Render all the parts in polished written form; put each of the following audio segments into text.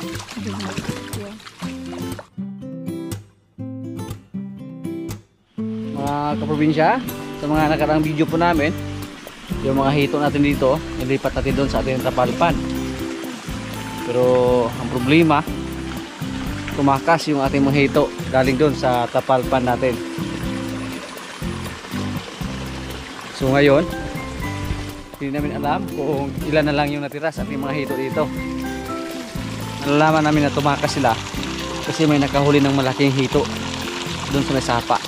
Mga kaprobinsya, sa mga nakaraang video po namin, yung mga hito natin dito, nilipat natin doon sa ating tapalpan. Pero ang problema, tumakas yung ating mga hito galing doon sa tapalpan natin. So ngayon, hindi namin alam kung ilan na lang yung natira sa ating mga hito dito. Nalalaman namin na tumakas sila kasi may nakahuli ng malaking hito doon sa may sapa.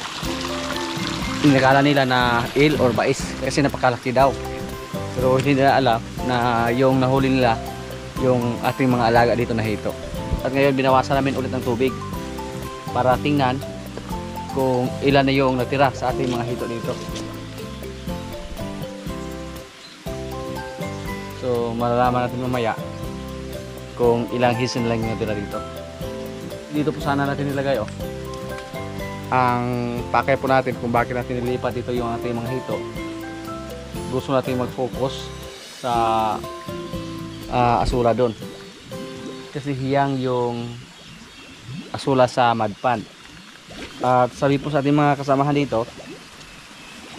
Inakala nila na eel or bais kasi napakalaki daw. Pero hindi nila alam na yung nahuli nila yung ating mga alaga dito na hito. At ngayon binawasan namin ulit ng tubig para tingnan kung ilan na yung natira sa ating mga hito dito. So malalaman natin mamaya kung ilang hisin lang yung natira dito. Dito po sana natin nilagay ang pakay po natin kung bakit natin nilipat dito yung ating mga hito. Gusto natin mag-focus sa asula doon kasi hiyang yung asula sa madpan. At sabi po sa ating mga kasamahan dito,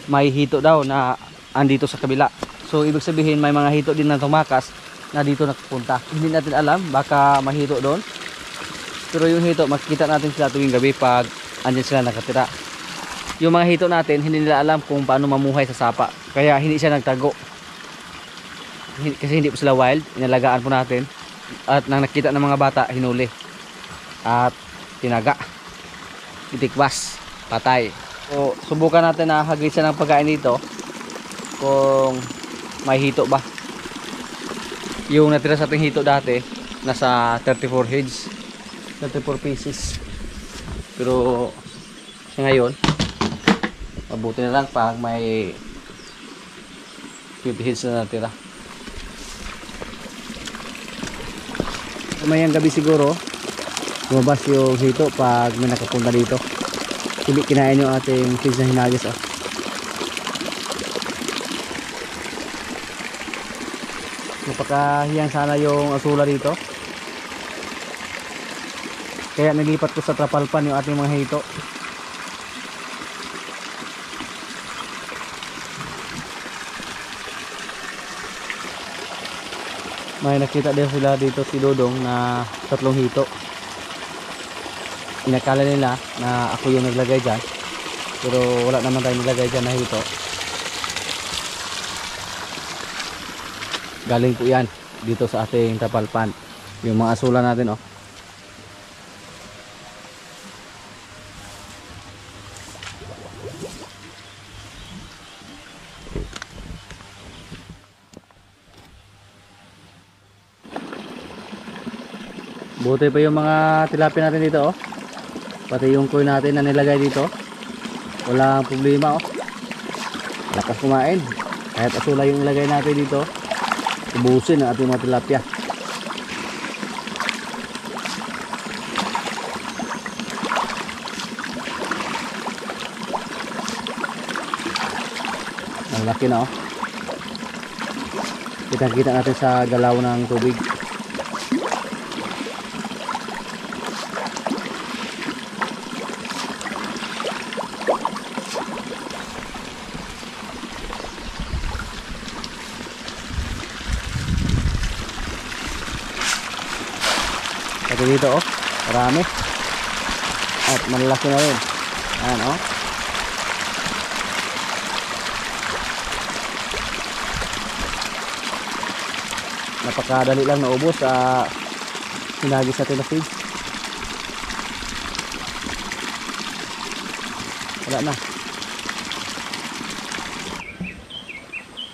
may hito daw na andito sa kabila. So ibig sabihin may mga hito din na tumakas na dito nakapunta. Hindi natin alam, baka mahito doon. Pero yung hito, makikita natin sila tuwing gabi pag andyan sila nakatira. Yung mga hito natin, hindi nila alam kung paano mamuhay sa sapa. Kaya hindi siya nagtago. Kasi hindi po sila wild. Inalagaan po natin. At nang nakita ng mga bata, hinuli. At tinaga. Itikwas. Patay. So, subukan natin na hagis siya ng pagkain dito. Kung may hito ba. Yung natira sa ating hito dati, nasa 34 heads. 34 pieces. Pero sa ngayon, mabuti na lang pag may 50 heads na natira. Mamayang gabi siguro lumabas yung hito pag may nakapunta dito. Hindi kinain yung ating feeds na hinagis. Napakahiyang sana yung asula dito. Kaya nilipat ko sa trapalpan yung ating mga hito. May nakita din sila dito si Dodong na 3 hito. Inakala nila na ako yung naglagay dyan. Pero wala naman tayo naglagay dyan na hito. Galing po yan dito sa ating trapalpan. Yung mga asula natin Buti pa yung mga tilapia natin dito Pati yung koi natin na nilagay dito. Walang problema Lakas kumain. Kahit asula yung nilagay natin dito, ubusin ang ating mga tilapia. Ang laki na Kita-kita natin sa galaw ng tubig. Pati dito marami. At malalaki na rin. Ayan napakadali lang naubos sa hinagis natin na feed. Wala na.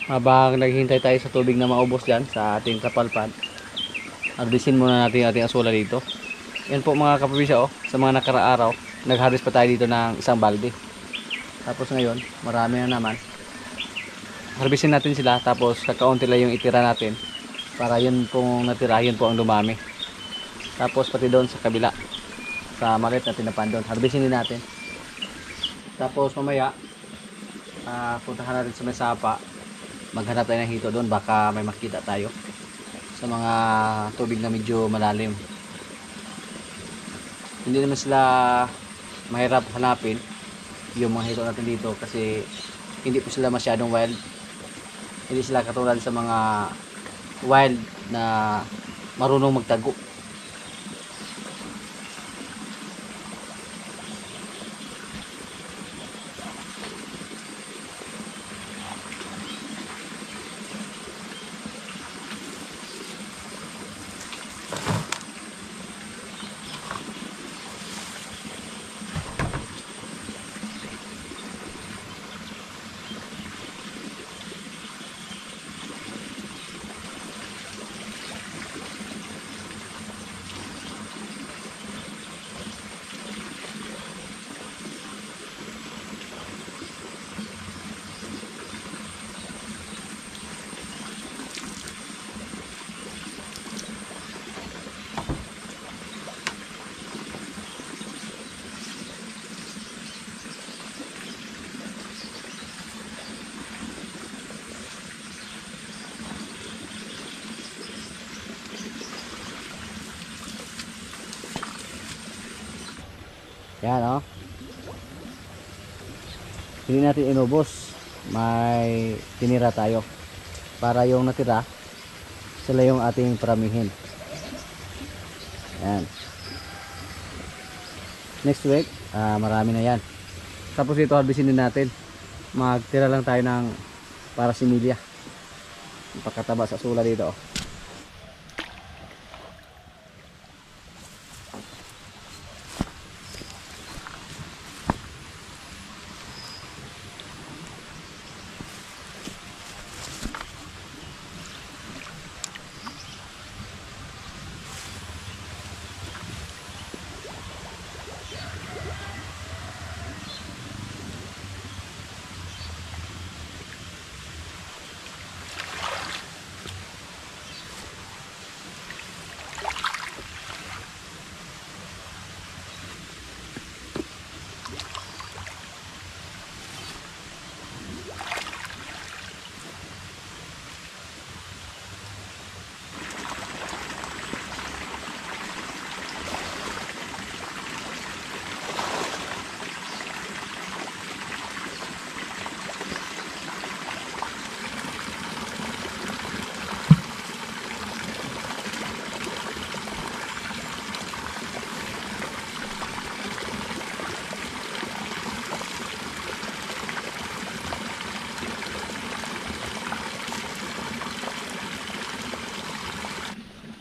Habang naghihintay tayo sa tubig na maubos dyan sa ating kapalpan, harvestin muna natin ating asula dito. Yan po mga kaprobinsya sa mga nakaraaraw, nag-harvest pa tayo dito ng isang balde. Tapos ngayon, marami na naman. Harvestin natin sila, tapos kakaunti lang yung itira natin. Para yun pong natira, yun po ang dumami. Tapos pati doon sa kabila, sa malit na tinapan doon, harvestin din natin. Tapos mamaya, puntahan natin sa may sapa. Maghanap tayo ng hito doon, baka may makita tayo sa mga tubig na medyo malalim. hindi naman sila mahirap hanapin yung mga hito natin dito kasi hindi po sila masyadong wild. Hindi sila katulad sa mga wild na marunong magtago. Yan oh. Hindi natin inubos. May tinira tayo. Para yung natira, sila yung ating paramihin. Yan. Next week, marami na yan. Tapos ito harvestin din natin. Magtira lang tayo ng para similya. Pagkataba sa sula dito oh.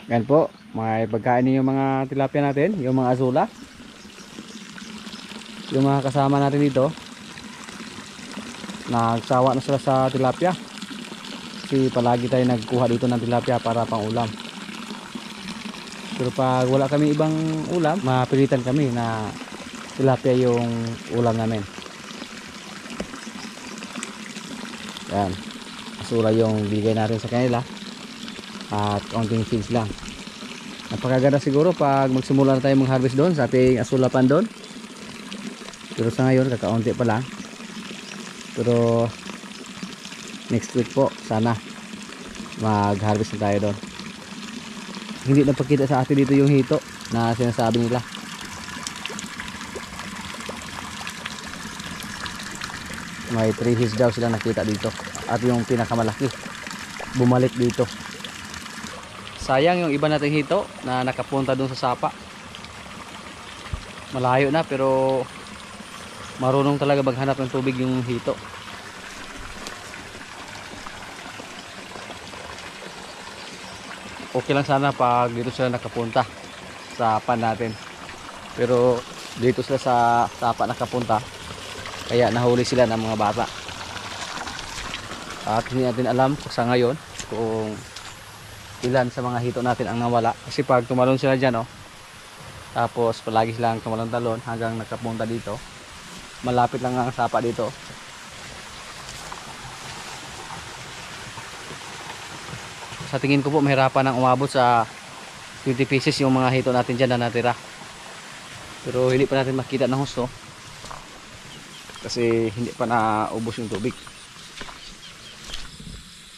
Yan po, may pagkain yung mga tilapia natin, yung mga azula. Yung mga kasama natin dito, nagsawa na sila sa tilapia. Kasi palagi tayo nagkuha dito ng tilapia para pang ulam. Pero pag wala kami ibang ulam, mapilitan kami na tilapia yung ulam namin. Yan, azula yung bigay natin sa kanila. At konting feeds lang. Napakaganda siguro pag magsimula na tayo mag-harvest doon sa ating asulapan doon. Pero sa ngayon kakaunti pa lang. Pero next week po sana mag-harvest na tayo doon. Hindi napakita sa atin dito yung hito na sinasabi nila. May 3 hits daw sila nakita dito. At yung pinakamalaki bumalik dito. Sayang yung iba nating hito na nakapunta dun sa sapa. Malayo na pero marunong talaga maghanap ng tubig yung hito. Okay lang sana pag dito sila nakapunta sa pan natin. Pero dito sila sa sapa nakapunta. Kaya nahuli sila ng mga bata. At hindi natin alam sa ngayon kung ilan sa mga hito natin ang nawala. Kasi pag tumalon sila dyan, oh, tapos palagi silang tumalon-talon hanggang nakapunta dito. Malapit lang ang sapa dito. Sa tingin ko po, mahirapan ang umabot sa 20 pieces yung mga hito natin dyan na natira. Pero hindi pa natin makita ng husto. Kasi hindi pa naubos yung tubig.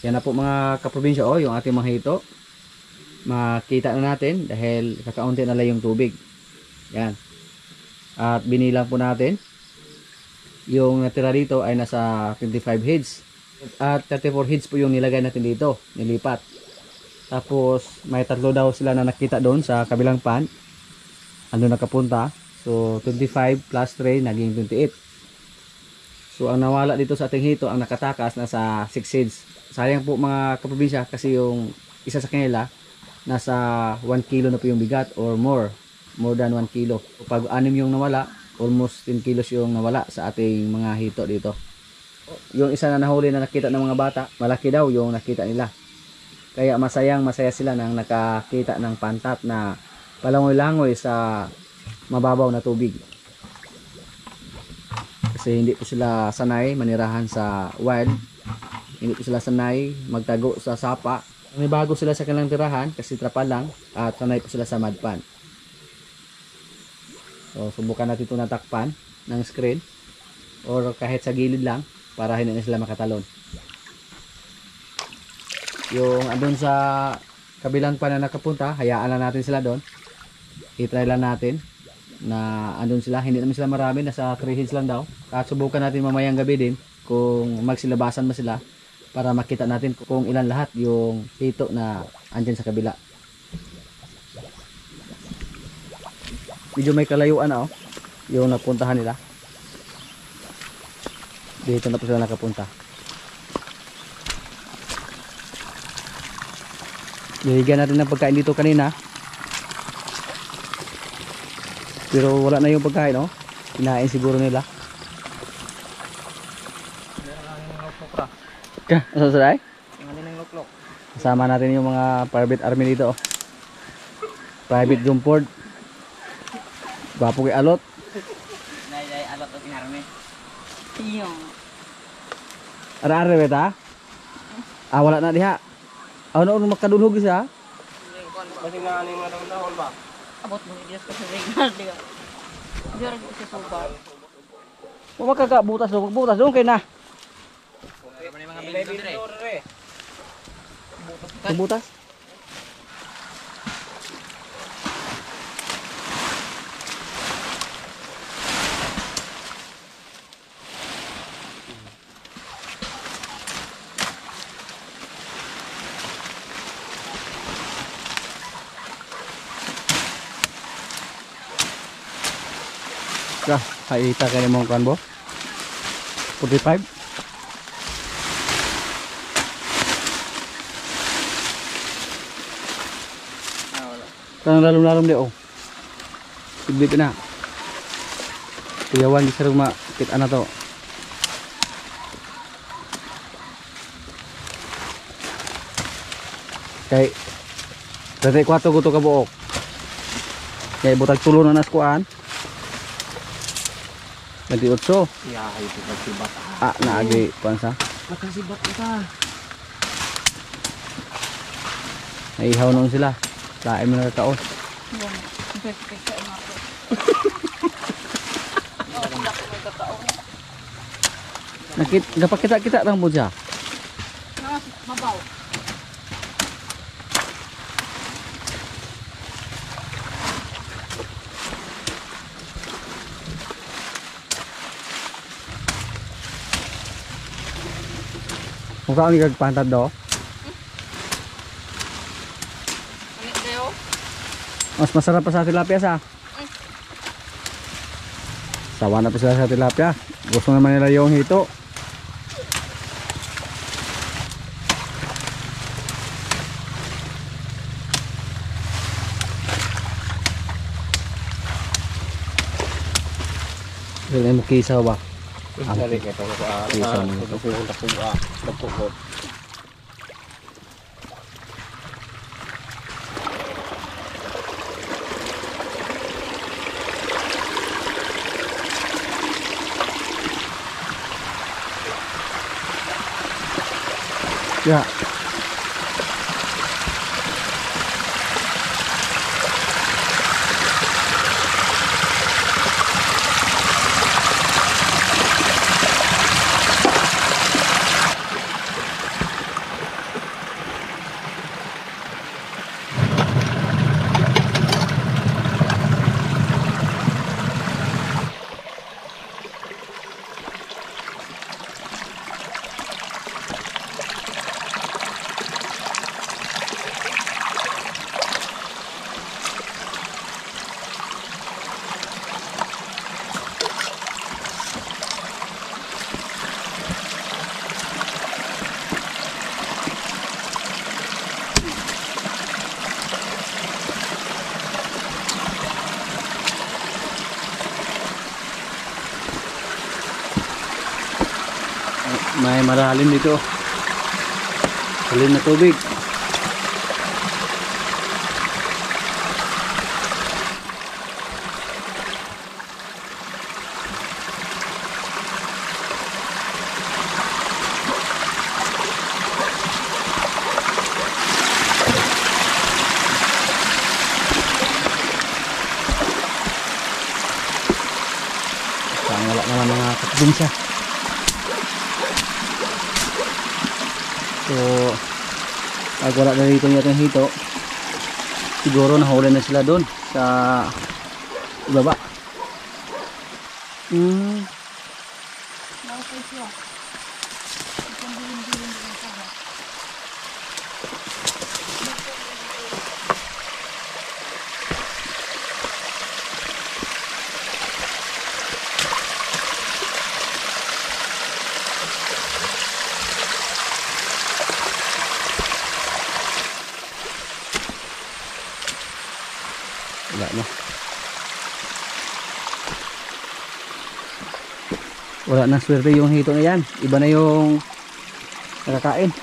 Yan na po mga kaprobinsya, oh, yung ating mga hito. Makita na natin dahil kakaunti na lang yung tubig. Yan. At binilang po natin. Yung natira dito ay nasa 25 heads. At 34 heads po yung nilagay natin dito, nilipat. Tapos may tatlo daw sila na nakita doon sa kabilang pan. Ano nakapunta. So 25 plus 3 naging 28. So ang nawala dito sa ating hito, ang nakatakas nasa 6 heads. Sayang po mga kaprobinsya kasi yung isa sa kanila nasa 1 kilo na po yung bigat or more than 1 kilo. Pag 6 yung nawala, almost 10 kilos yung nawala sa ating mga hito dito. Yung isa na nahuli na nakita ng mga bata, malaki daw yung nakita nila. Kaya masaya sila nang nakakita ng pantat na palangoy-langoy sa mababaw na tubig. Kasi hindi po sila sanay manirahan sa wild. Hindi po sila sanay magtago sa sapa. May bago sila sa kanilang tirahan kasi trapal lang at sanay po sila sa mud pan. So subukan natin ito natakpan ng screen or kahit sa gilid lang para hindi na sila makatalon. Yung andun sa kabilang pan na nakapunta, hayaan lang natin sila doon. I-try lang natin na andun sila, hindi naman sila marami, nasa 3 heads lang daw. At subukan natin mamayang gabi din kung magsilabasan ba sila para makita natin kung ilan lahat yung hito na andyan sa kabila. Medyo may kalayuan na yung napuntahan nila. Dito na po sila nakapunta. Bigyan natin ng pagkain dito kanina. Pero wala na yung pagkain, kinain siguro nila. Ano sa kasama natin yung mga private army dito. Private Jumpord. Gwapo kay Alot. Nay alot og army. Iyo. Ara-ara beta? Wala na diha. Ano makadulhog isa? Basi na ani nga daw ba? Abot mo Dios ko sa regal diga. Diyor ko sa suba. Mo makakabutas doon kay na. Mga baby dire. Butas. Kaita kayo mong kanbo 45. Kanang lalom-lalom di Siglit na. Kuyawan di sarong makita na to. Kay 34 ko to kabuok. Kay butag tulo na naskuan. 28. Ya, itu kasibat. Naagi pansa. Makasibat ka. Naihaw nung sila. Lain mo nakakaos. Dapat kita lang mo dyan. Mabaw. Kung saan yung pantat do? Mas masarap pa sa tilapia sa. Sawa na pa sila sa tilapia. Gusto naman nila yung hito. Dili mo kisaw ba? Dari kita ko Kisaw mo ito. Nagpugod. Ya. May malalim dito. Salim na tubig. Wala naman mga katbinsa. So pag wala na dito yung hito, siguro nahuli na sila doon sa ibaba. Wala na. Wala na swerte yung hito na yan. Iba na yung nakakain.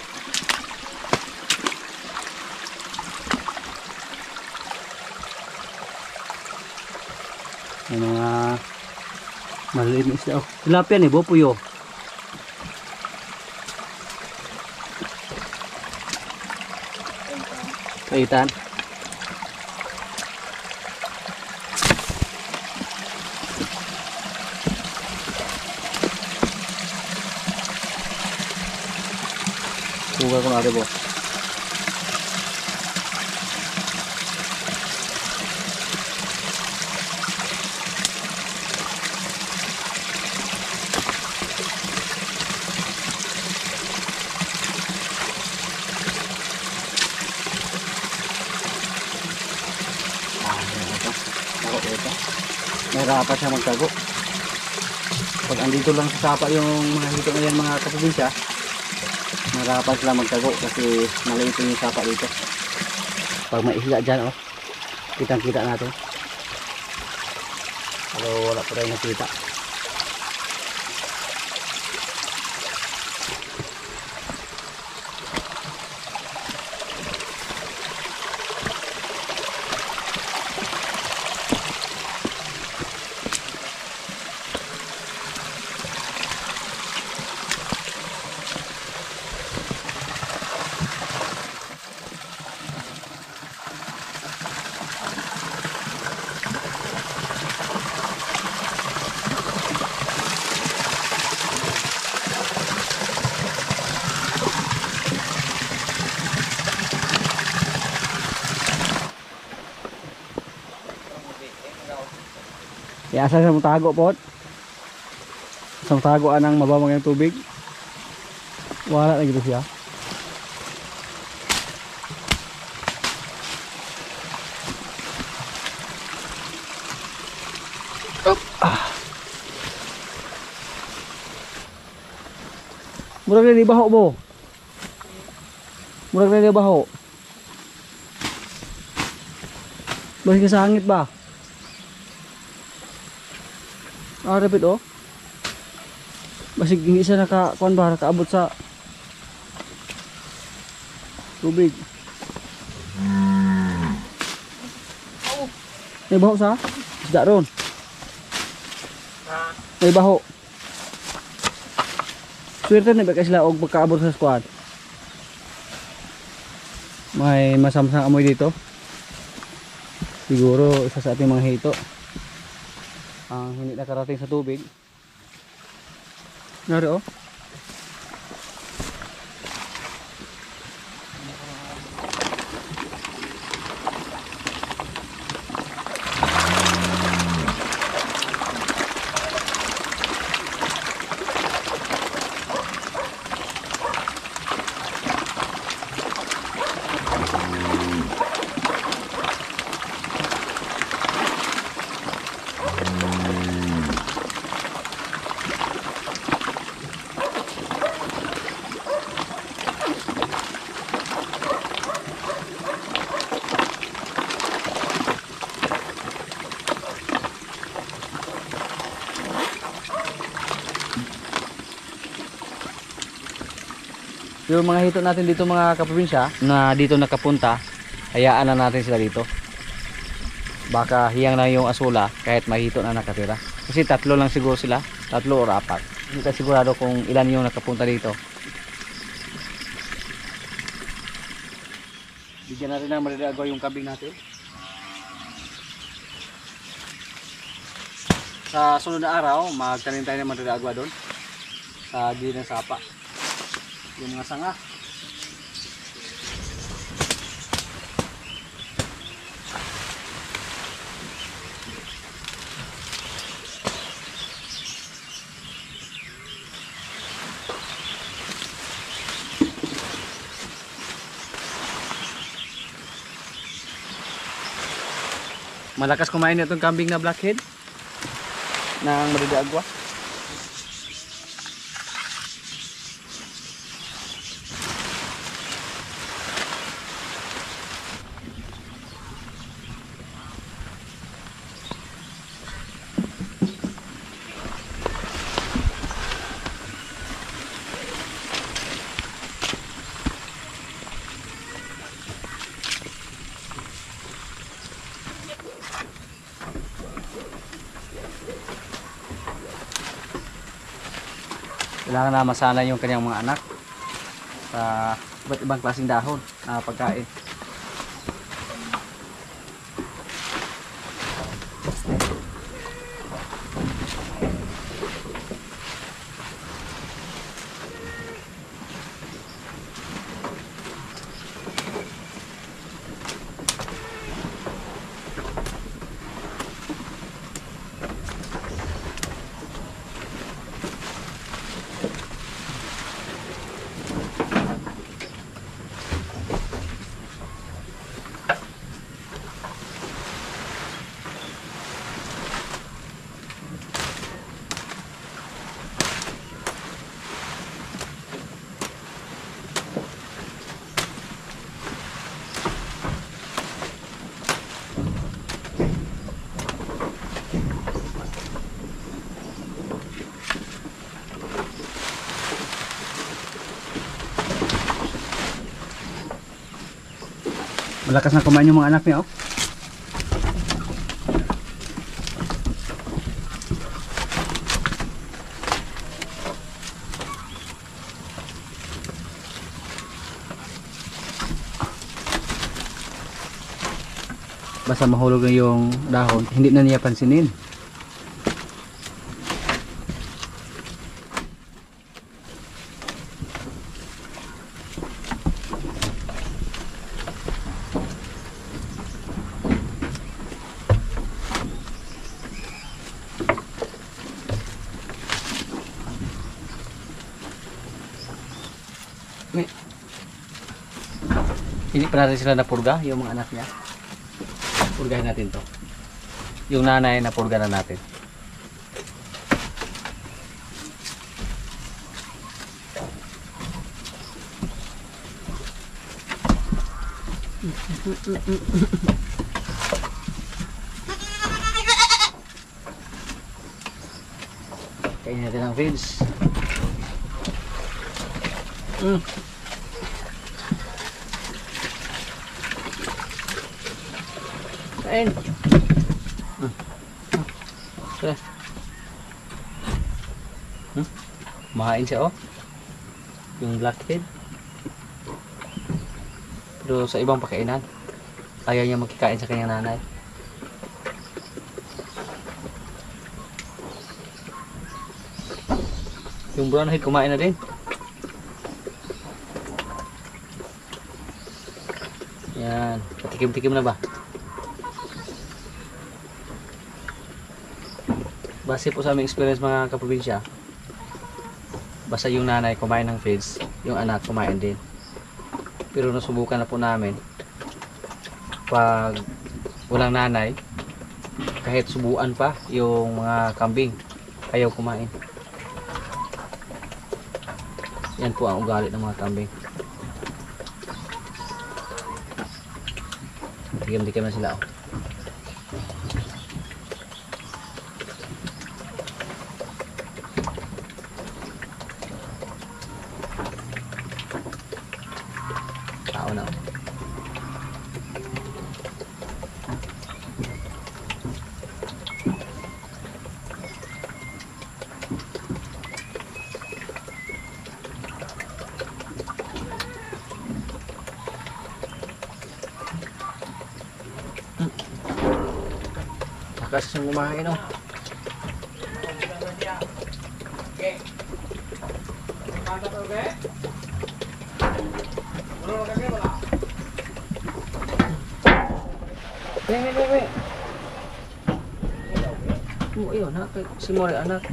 May mga maliliit na isda. Oh, tilapia ni Bopuyo. Kaitan. Kuha ko na rin po. Nahirapan siya magtago. Pag andito lang sa sapa yung mga hito na yan mga kaprobinsya, nahirapan sila magtago kasi maliit yung sapa dito. Pag may isla dyan, oh, kitang kita natin. Pero wala pa rin nakita. Asa sa mutago po. Sa mutago anang mabawang yung tubig. Wala na gitu siya. Murag na baho mo. Murag na baho. Balik ka sa hangit ba? Ah, rapid oh. Basig hindi siya nakakuan ba, nakaabot sa tubig. May baho sa? Isda ron. May baho. Swerte na ba sila og pagkaabot sa squad. May masamsang amoy dito. Siguro isa sa ating mga hito ang hindi nakarating sa tubig. Nari oh. Yung mga hito natin dito mga kaprobinsya na dito nakapunta, hayaan na natin sila dito. Baka hiyang na yung asula kahit mahito na nakatira. Kasi 3 lang siguro sila, 3 o 4. Hindi ka sigurado kung ilan yung nakapunta dito. Bigyan natin ng maridagwa yung kambing natin. Sa sunod na araw, magtanim tayo ng maridagwa doon. Sa gilid ng sapa. Yung mga sanga. Malakas kumain itong kambing na blackhead ng maridagwa. Kailangan na masanay yung kanyang mga anak sa iba't ibang klaseng dahon na pagkain. Malakas na kumain yung mga anak niya, oh. Basta mahulog na yung dahon, hindi na niya pansinin. Hindi pa natin sila napurga, yung mga anak niya. Purgahin natin to. Yung nanay napurga na natin. Kainin natin ang feeds. Kain. Mahain siya, oh. Yung blackhead. Pero sa ibang pakainan, ayaw niya magkikain sa kanyang nanay. Yung brown head kumain na din. Yan, patikim-tikim na ba? Base po sa aming experience mga kaprobinsya, basta yung nanay kumain ng feeds, yung anak kumain din. Pero nasubukan na po namin, pag walang nanay, kahit subuan pa yung mga kambing, ayaw kumain. Yan po ang ugali ng mga kambing. Tikim-tikim na sila, oh. Lakas siyang kumain, oh. Wait. Oh, iyo, anak. Si More, anak.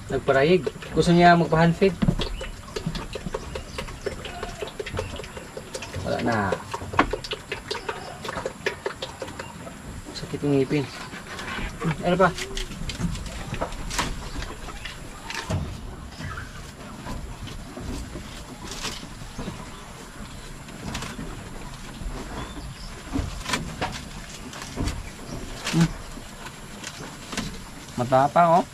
Nagparayig. Gusto niya magpa-handfeed. Wala na. Sakit yung ngipin. Ano pa? Matapang, oh.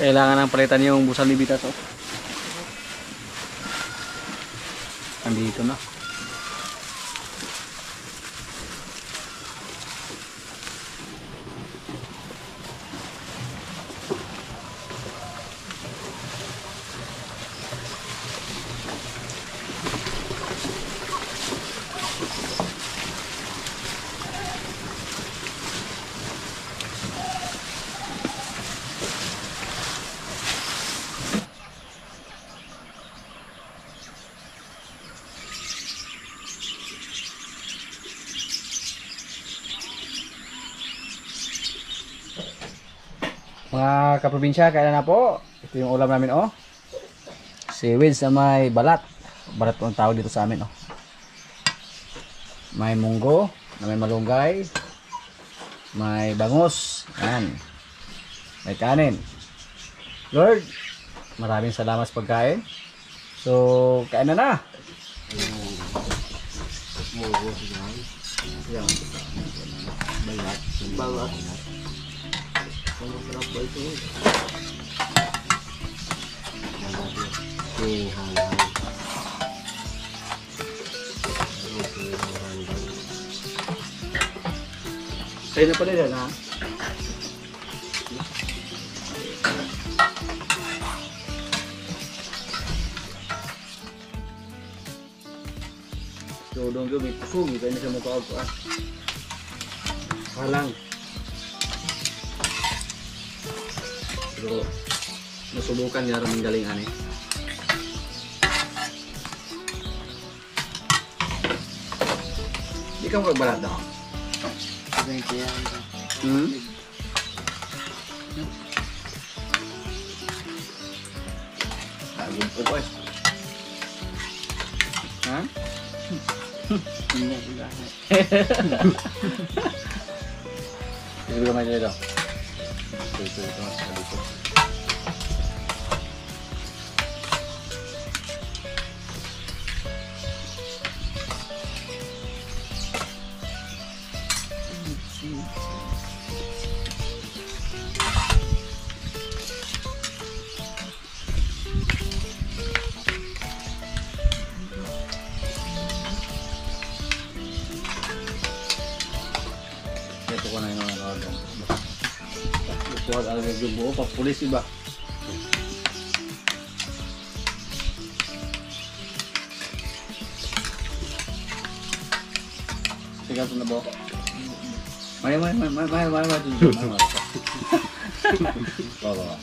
Kailangan ng palitan yung busang libitas, oh. Andito na. Mga kaprobinsya, kailan na po? Ito yung ulam namin, oh. Seaweed sa may balat. Balat po ang tawag dito sa amin, oh. May munggo, na may malunggay, may bangus, yan. May kanin. Lord, maraming salamat sa pagkain. So, kain na na. Balat. Masarap ba ito? Sa'yo na pala yan, ha? So, doon ko may pusog. Ito na siya mukha ako, ah. Halang. So, nasubukan niya rin galing ani. Di ka magbalat daw. Agad po ko eh. Ha? Hindi ko Sige ka may dito. Ito. ko na yun ang order. Bukuhan alam yung buo, papulis iba. Sigal ito na ba? May. Baba.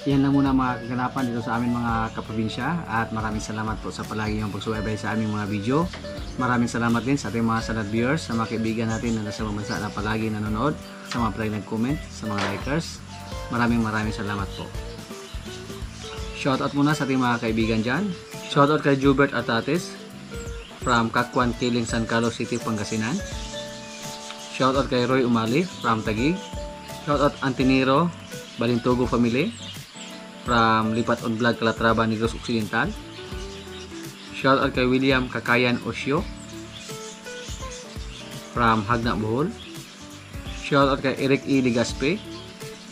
Yan lang muna mga kaganapan dito sa aming mga kaprobinsya at maraming salamat po sa palagi yung pagsubaybay sa aming mga video. Maraming salamat din sa ating mga salad viewers, sa mga kaibigan natin na nasa bansa na palagi nanonood, sa mga palagi nag-comment, sa mga likers. Maraming salamat po. Shoutout muna sa ating mga kaibigan dyan. Shoutout kay Jubert Atates from Kakwan Kiling, San Carlos City, Pangasinan. Shoutout kay Roy Umali from Taguig. Shoutout Antiniro Balintugo Family from Lipat on Vlog, Calatrava, Negros Occidental. Shoutout kay William Kakayan Osio from Hagna, Bohol. Shoutout kay Eric E. Ligaspe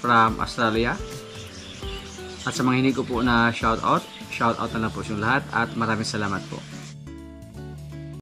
from Australia. At sa mga hindi ko po na shoutout na lang po yung lahat at maraming salamat po.